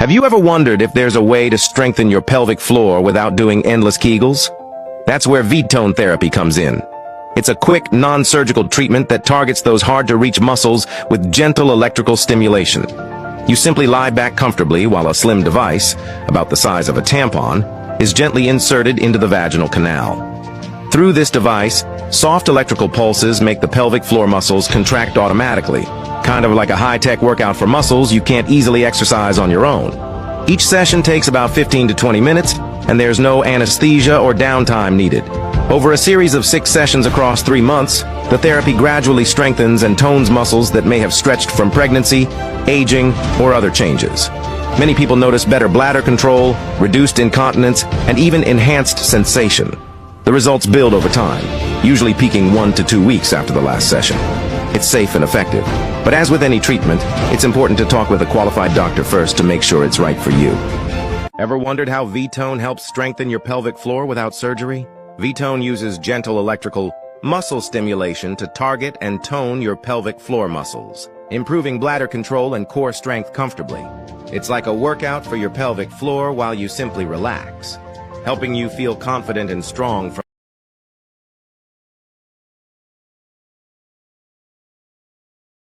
Have you ever wondered if there's a way to strengthen your pelvic floor without doing endless Kegels? That's where V-Tone therapy comes in. It's a quick, non-surgical treatment that targets those hard-to-reach muscles with gentle electrical stimulation. You simply lie back comfortably while a slim device, about the size of a tampon, is gently inserted into the vaginal canal. Through this device, soft electrical pulses make the pelvic floor muscles contract automatically, kind of like a high-tech workout for muscles you can't easily exercise on your own. Each session takes about 15 to 20 minutes, and there's no anesthesia or downtime needed. Over a series of 6 sessions across 3 months, the therapy gradually strengthens and tones muscles that may have stretched from pregnancy, aging, or other changes. Many people notice better bladder control, reduced incontinence, and even enhanced sensation. The results build over time, usually peaking 1 to 2 weeks after the last session. It's safe and effective, but as with any treatment, it's important to talk with a qualified doctor first to make sure it's right for you. Ever wondered how V-Tone helps strengthen your pelvic floor without surgery? V-Tone uses gentle electrical muscle stimulation to target and tone your pelvic floor muscles, improving bladder control and core strength comfortably. It's like a workout for your pelvic floor while you simply relax, helping you feel confident and strong from